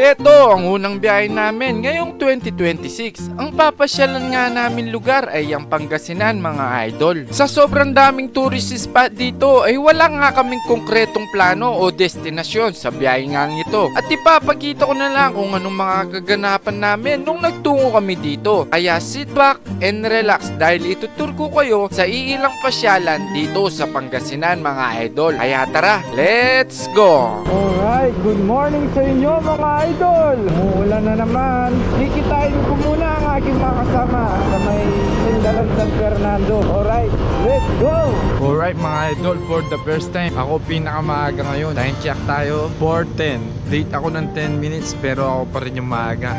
Ito ang unang biyahe namin ngayong 2026. Ang papasyalan nga namin lugar ay ang Pangasinan mga idol. Sa sobrang daming tourist spot dito ay wala nga kaming konkretong plano o destinasyon sa biyahe nga ito. At ipapakita ko na lang kung anong mga kaganapan namin nung nagtungo kami dito. Kaya sit back and relax dahil itutur ko kayo sa iilang pasyalan dito sa Pangasinan mga idol. Kaya tara, let's go! Alright, good morning sa inyo mga idol. Umuulan na naman. Kikitain ko muna ang aking mga kasama sa may Sindalan San Fernando. Alright, let's go! Alright mga idol, for the first time ako pinakamaaga ngayon. Time check tayo 4:10. Late ako ng 10 minutes pero ako pa rin yung maaga.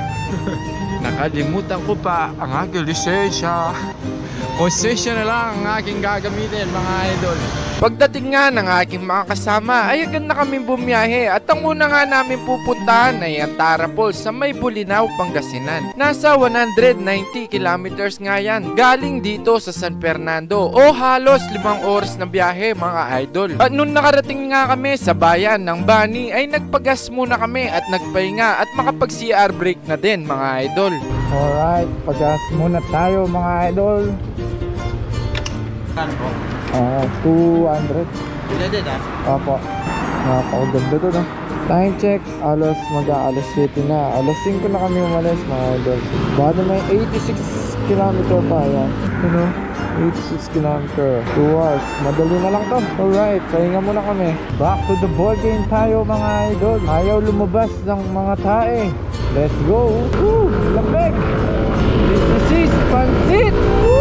Nakalimutan ko pa ang aking lisensya. Konsensya na lang ang aking gagamitin mga idol. Pagdating nga ng aking mga kasama ay agad na kaming bumiyahe at ang una nga namin pupuntahan ay ang Tara Falls sa may Bolinao, Pangasinan. Nasa 190 kilometers nga yan galing dito sa San Fernando o halos 5 oras na biyahe mga idol. At nung nakarating nga kami sa bayan ng Bani ay nagpagas muna kami at nagpahinga at makapag CR break na din mga idol. Alright, pagas muna tayo mga idol. 200. Pwede na. Opo. Napakaganda to no. Time check, alas mag-aalas 7 na. Alas 5 na kami umalis mga idol. Bado may 86 km pa yan. Ano? 86 km. 2 hours. Madali na lang to. Alright, pahinga muna kami. Back to the ball game tayo mga idol. Ayaw lumabas ng mga tae. Let's go. Woo! Lamig! This is Pansit! Woo!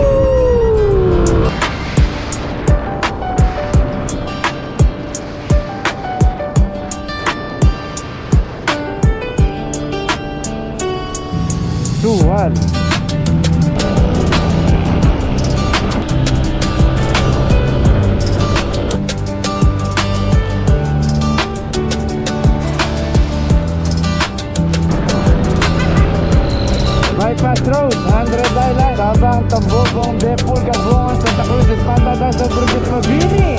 One. Bypass Road, 100 Island, Tabang, Tambobong, Depol, Gabongan, Santa Cruz, Espada, Dasa, Burgos, Mabini.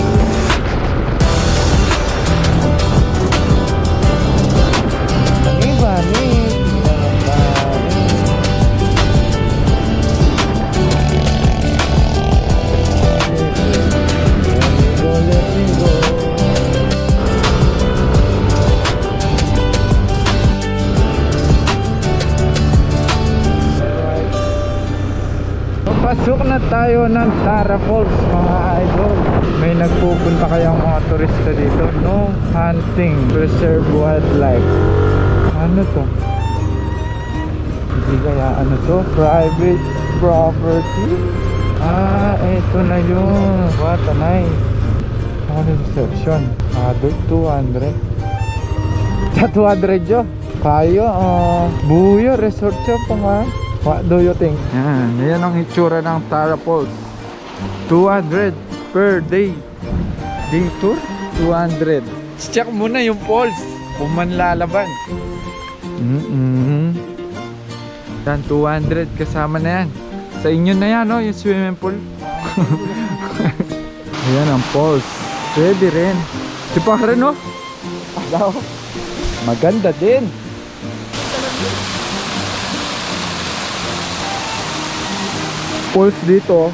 Pasok na tayo ng Tara Falls mga idol. May nagpupunta kayang mga turista dito. No hunting, preserve wildlife. Ano to? Hindi kaya ano to? Private property? Eto na yun. What a nice. Ano reception? Adult 200. Sa 200 yo. Kayo, Buyo Resort siya pa nga. What do you think? Yan ang itsura ng Tara Falls. 200 per day. Day tour? 200. Check muna yung falls kung man lalaban. Yan, 200 kasama na yan. Sa inyo na yan, no? Yung swimming pool. Ayan ang falls. Pwede rin. Si Pahre, no? Daw. Maganda din. Falls dito,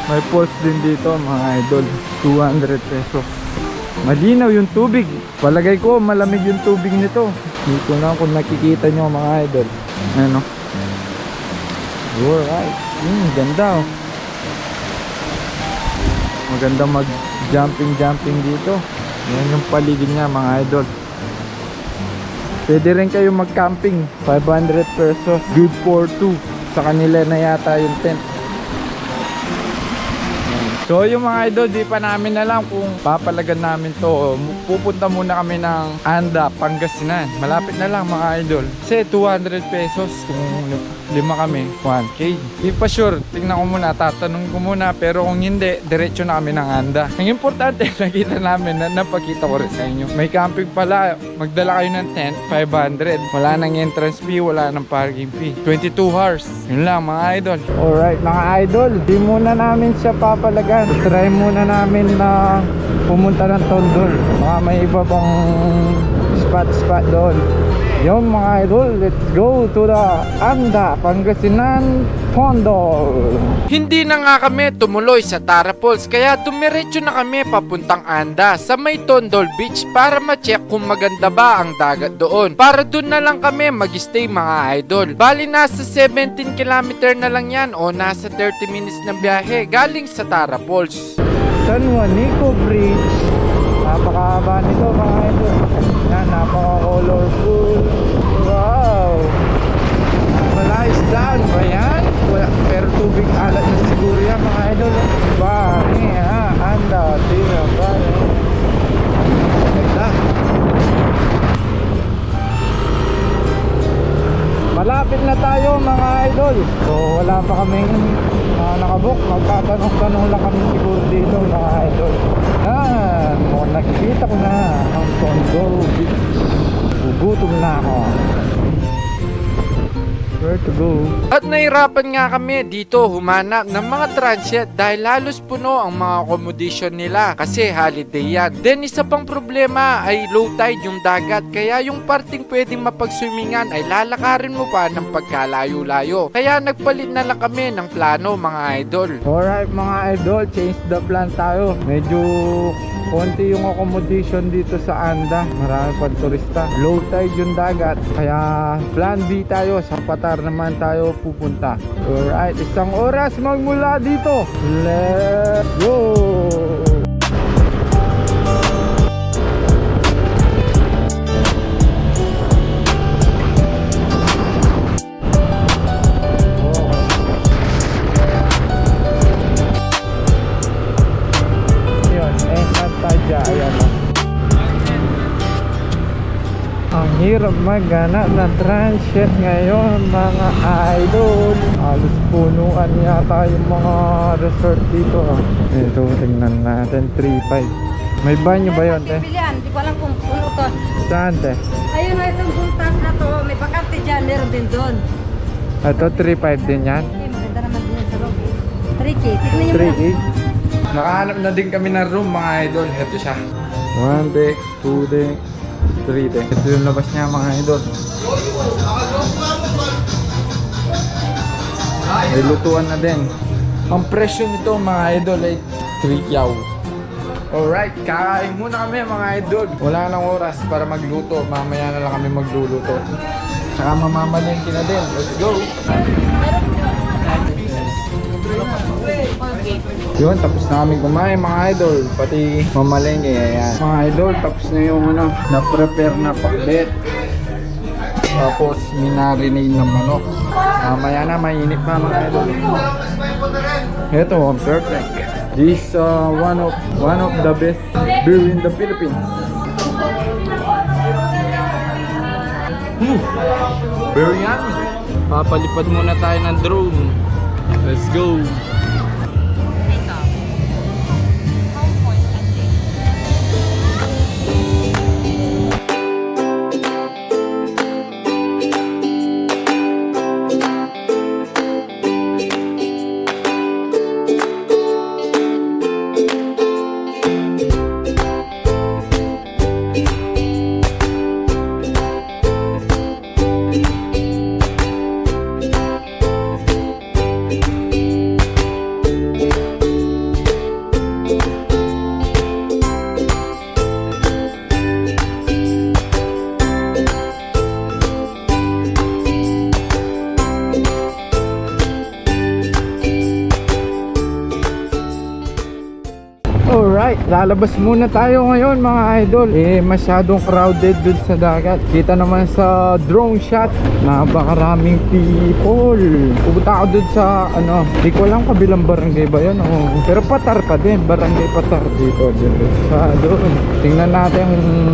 may falls din dito mga idol. 200 pesos. Malinaw yung tubig. Palagay ko malamig yung tubig nito. Dito na kung nakikita nyo mga idol. Ano? Alright. Ganda oh. Maganda mag jumping dito. Yan yung paligid niya mga idol. Pwede rin kayo mag camping. 500 pesos. Good for 2. Sa kanila na yata yung tent. So yung mga idol, di pa namin alam kung papalagan namin to. Pupunta muna kami ng Anda, Pangasinan. Malapit na lang mga idol. Kasi 200 pesos kung 5 kami, 1K. Di pa sure, tingnan ko muna, tatanong ko muna. Pero kung hindi, diretso na kami ng Anda. Ang importante, nakita namin na napakita ko rin sa inyo. May camping pala, magdala kayo ng tent, 500. Wala nang entrance fee, wala nang parking fee. 22 hours. Yun lang mga idol. Alright mga idol, di muna namin siya papalagan. Try muna namin na pumunta ng Tondol. Baka may iba pang spot doon. Yon mga idol, let's go to the Anda, Pangasinan, Tondol. Hindi na nga kami tumuloy sa Tara Falls kaya dumiretso na kami papuntang Anda sa may Tondol Beach para ma-check kung maganda ba ang dagat doon. Para doon na lang kami mag-stay mga idol. Bali nasa 17 km na lang yan o nasa 30 minutes na biyahe galing sa Tara Falls. San Juanico Bridge. Napakahaba nito mga idol. Yan, napaka-colorful. Wow! Malayos daan ba yan? Wala, pero tubig alat na siguro yan mga idol. Bari ha, Anda, tira, bari. Ganda. Malapit na tayo mga idol. So wala pa kaming nakabook. Magtatanong-tanong lang kami siguro dito mga idol. Nakikita ko na ang Tondol Beach. Gugutom na ako. Where to go? At nahirapan nga kami dito humanap ng mga transient dahil halos puno ang mga accommodation nila kasi holiday yan. Then isa pang problema ay low tide yung dagat kaya yung parting pwedeng mapagswimingan ay lalakarin mo pa ng pagkalayo-layo. Kaya nagpalit na lang kami ng plano mga idol. Alright mga idol, change the plan tayo. Medyo konti yung accommodation dito sa Anda. Marami pang turista. Low tide yung dagat. Kaya plan B tayo. Sa Patar naman tayo pupunta. Alright, isang oras magmula dito. Let's go! Ayan o. Ang hirap maghanap ng transient ngayon mga idol. Halos punuan yata yung mga resort dito. Ito, tingnan natin 3.5. May banyo ba yun, te? Hindi ko alam kung puno to. Saan, te? Ayun na itong buntas na to. May bakante dyan. Meron din doon. Ito 3.5 din yan. Eh, maganda naman din yan sa loob. 3K. Tignan niyo muna. 3.8. Nakahanap na din kami ng room mga idol. Ito siya. 1 deck, 2 deck, 3 deck. Ito yung labas niya mga idol. May lutuan na din. Ang presyo nito mga idol ay 3 yaw. Alright, kakain muna kami mga idol. Wala nang oras para magluto. Mamaya na lang kami magluluto. Tsaka mamamalengke na din. Let's go! Yun, tapos na kami kumain mga idol. Pati mamalengke. Ayan. Mga idol, tapos na yung na-prepare na pakbet. Tapos minarinate ng manok. Mamaya na, mainit pa mga idol. Ito, perfect. This one of the best beer in the Philippines. Very yummy. Papalipad muna tayo ng drone. Let's go! Alright, lalabas muna tayo ngayon mga idol. Masyadong crowded dun sa dagat. Kita naman sa drone shot, napakaraming people. Pupunta ako dun sa di ko alam kabilang barangay ba yun. Pero Patar pa din, barangay Patar dito. Sa doon. Tingnan natin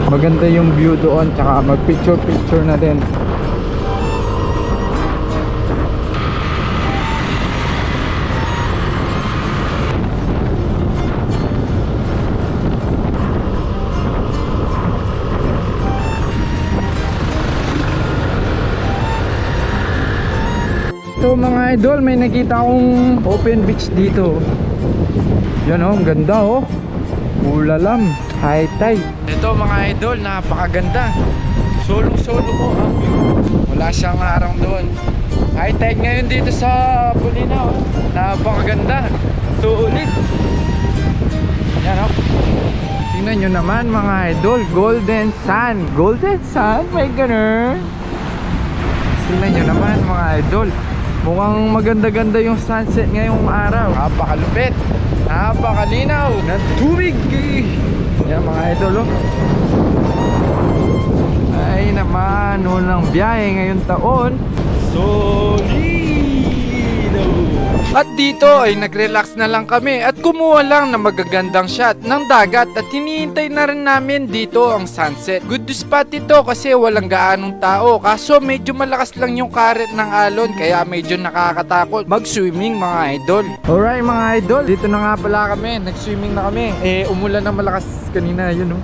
maganda yung view doon. Tsaka mag picture na din. Ito mga idol, may nakita akong open beach dito. Yan ang ganda Ulalam, high tide. Ito mga idol, napakaganda. Solong-solo ko ang view. Wala siyang harang doon. High tide ngayon dito sa Bulinaw. Napakaganda. Sulit. Yan o. Tingnan nyo naman mga idol. Golden sun. Golden sun? May ganun. Tingnan nyo naman mga idol. Mukhang maganda-ganda yung sunset ngayong araw. Napakalupit. Napakalinaw ng tubig. Yan mga idol oh. Ay naman, unang biyahe ngayong taon. Solido. At dito ay nag-relax na lang kami at kumuha lang ng magagandang shot ng dagat at hinihintay na rin namin dito ang sunset. Good spot ito kasi walang gaanong tao, kaso medyo malakas lang yung current ng alon kaya medyo nakakatakot mag-swimming mga idol. Alright mga idol, dito na nga pala kami, nag-swimming na kami. Umulan na malakas kanina, yun oh.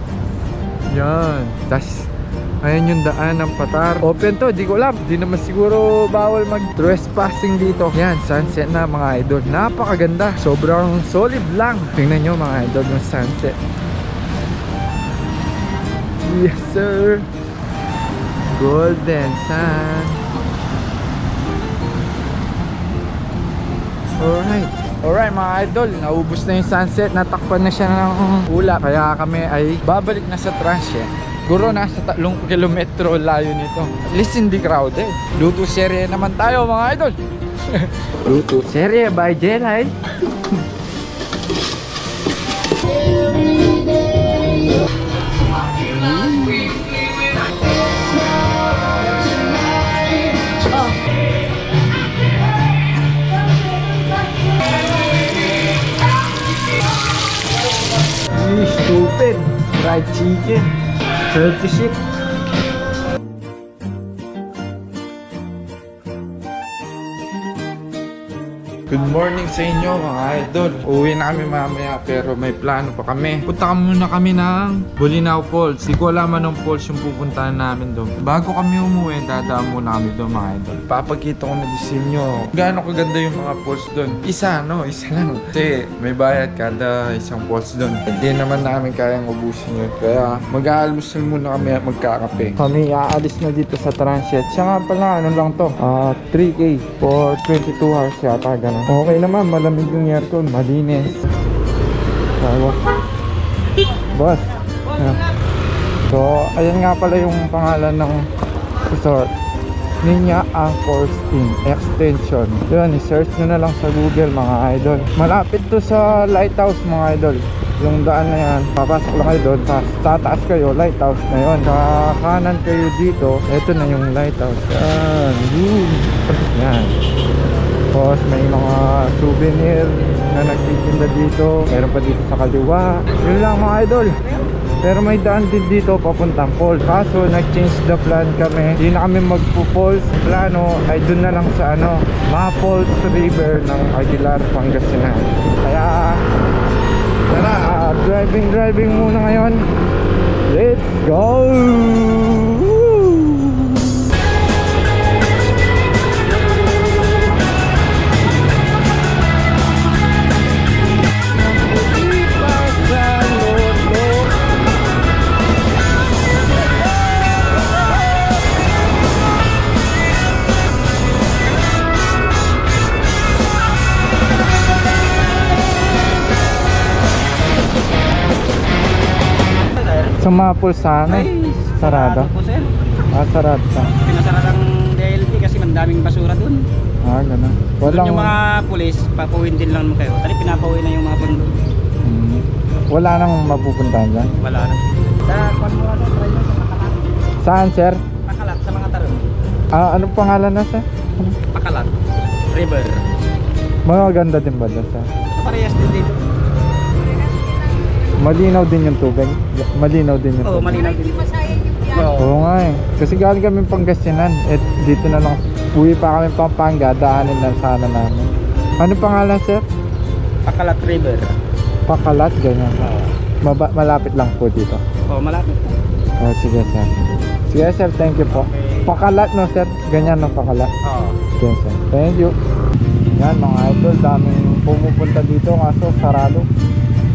Yan, tas ayan yung daan ng Patar. Open to, di ko alam. Di naman siguro bawal mag-trespassing dito. Yan, sunset na mga idol. Napakaganda. Sobrang solid lang. Tingnan nyo mga idol yung sunset. Yes sir. Golden sun. Alright mga idol, naubos na yung sunset. Natakpan na siya ng ulap. Kaya kami ay babalik na sa Transient. Siguro nasa 3 kilometro layo nito. At least hindi crowded. Luto serye naman tayo mga idol. Luto serye by Jelay. Stupid fried chicken. 36. Good morning sa inyo mga idol. Uwi na kami mamaya pero may plano pa kami. Punta muna kami ng Bulinaw Falls. Di ko alam anong falls yung pupuntahan namin doon. Bago kami umuwi, dadaan muna kami doon mga idol. Papakita ko na din sa inyo gaano kaganda yung mga falls doon. Isa lang. Kasi may bayad kada isang falls doon. Hindi naman namin kayang ubusin yun. Kaya mag-aalmusal muna kami at magkakape. Kami aalis na dito sa Transient. Siya nga pala, ano lang to? 3K for 22 hours yata, ganun. Okay naman, malamig yung aircon, malinis. Boss. So, ayan nga pala yung pangalan ng resort. Niña Angkor Extension. Yun, i-search nyo na lang sa Google mga idol. Malapit to sa lighthouse mga idol. Yung daan na yan, papasok lang kayo doon, tataas kayo, lighthouse na yun. Sa kanan kayo dito, eto na yung lighthouse. Yan. Tapos may mga souvenir na nagtitinda dito. Meron pa dito sa kaliwa. Yun lang mga idol. Pero may daan din dito papuntang falls. Kaso nag-change the plan kami. Hindi na kami magpo-falls. Plano ay dun na lang sa Maples River ng Aguilar, Pangasinan. Kaya tara, driving muna ngayon. Let's go! Sa Maples sana sarado. Po, sir. Sarado pa. Pinasara ng DLT kasi mandaming basura dun. Ganun. Doon yung mga pulis, papuwin din lang kayo. Tali pinapauwi na yung mga pundo. Wala nang mapupuntahan dyan? Wala na. Sa Kwanwala, try mo sa Pakalat. Saan sir? Pakalat, sa mga tarong. Anong pangalan na sir? Pakalat. River. Maganda din ba dyan sir? Parehas din dito. Malinaw din yung tubig? Malinaw din yung Oo, tubig? malinaw din. Oo nga eh. Kasi galing kami Pangasinan. Dito na lang. Uwi pa kami Pampanga. Daanin lang sana namin. Ano pangalan sir? Pakalat River. Pakalat, ganyan. Malapit lang po dito. Oo, malapit. Sige sir. Sige sir, thank you po. Pakalat no sir? Ganyan no, Pakalat. Oo. Okay sir. Thank you. Yan mga idol, daming pumupunta dito kaso sarado.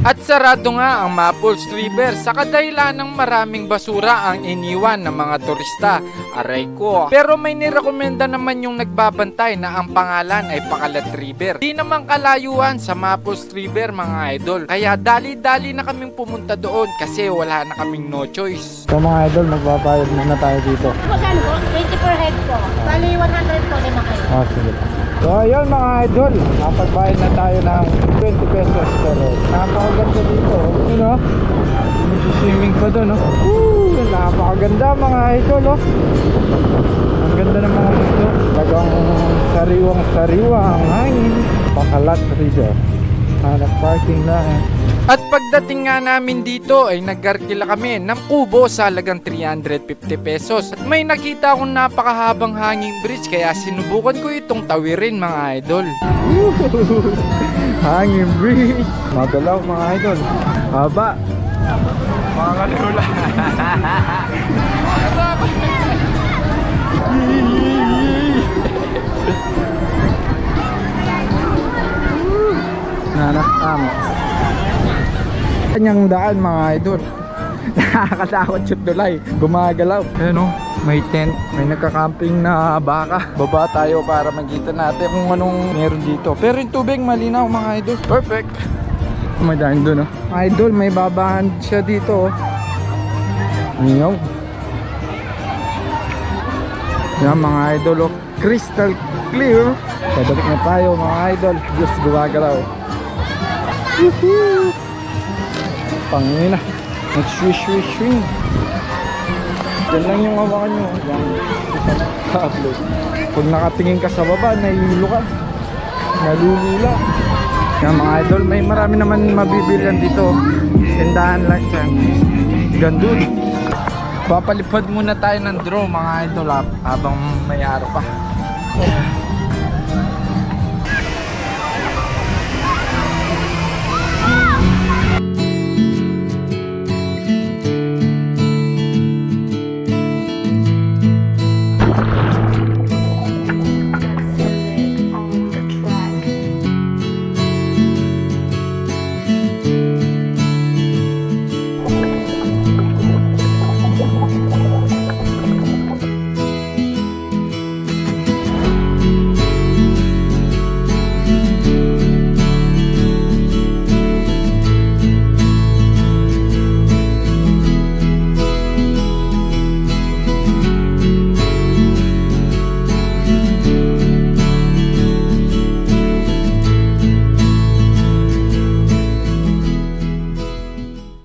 At sarado nga ang Maples River sa kadahilan ng maraming basura ang iniwan ng mga turista. Aray ko. Pero may nirekomenda naman yung nagbabantay na ang pangalan ay Pakalat River. Di naman kalayuan sa Maples River mga idol. Kaya dali-dali na kaming pumunta doon kasi wala na kaming no choice. So mga idol, magbabayad muna tayo dito. Magkano po? 20 per head po. Bali 100 po, 5 kayo. Ah, sige. So ayun mga idol, nakapagbayad na tayo ng 20 pesos pero napakaganda dito. You know? Swimming pa doon, no? Woo! Napakaganda mga idol, oh. Ang ganda ng mga mundo. Talagang sariwang-sariwa ang hangin. Pakalat River. Hanap parking na eh. At pagdating nga namin dito ay naggarkila kami ng kubo sa halagang 350 pesos. At may nakita akong napakahabang hanging bridge kaya sinubukan ko itong tawirin mga idol. Hanging bridge. Magalaw mga idol. Haba. Mga kalula. Nanakam. Kanyang daan mga idol. Nakakatakot yung tulay. Gumagalaw. Ayan o, may tent. May nagka-camping na baka. Baba tayo para makita natin kung anong meron dito. Pero yung tubig malinaw mga idol. Perfect. May daan doon o. Idol, may babahan siya dito o. Ngayon. Yan mga idol o. Crystal clear. Pabalik na tayo mga idol. Diyos gumagalaw. Woohoo! Pangina. Nag-swish-swish-swing. Yan lang yung hawakan nyo. Yan. Upload. Pag nakatingin ka sa baba, nahihilo ka. Nalulula. Yan mga idol, may marami naman mabibilihan dito. Tindahan lang dyan. Gandun. Papalipad muna tayo ng drone mga idol habang may araw pa.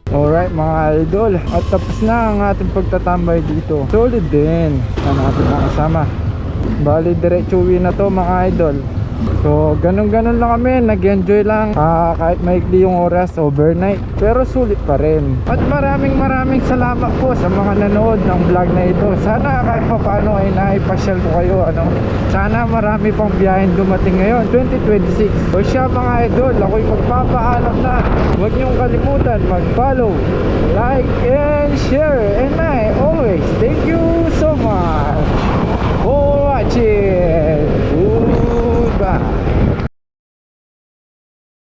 Alright mga idol, at tapos na ang ating pagtatambay dito. Solid din ang ating mga kasama. Bali diretso uwi na to mga idol. So ganun-ganun lang kami, nag-enjoy lang kahit maikli yung oras, overnight, pero sulit pa rin. At maraming salamat po sa mga nanood ng vlog na ito. Sana kahit pa paano ay naipasyal ko kayo, sana marami pang biyahin dumating ngayon 2026. O siya mga idol, ako'y magpapaalam na. Huwag niyong kalimutan mag-follow, like and share, and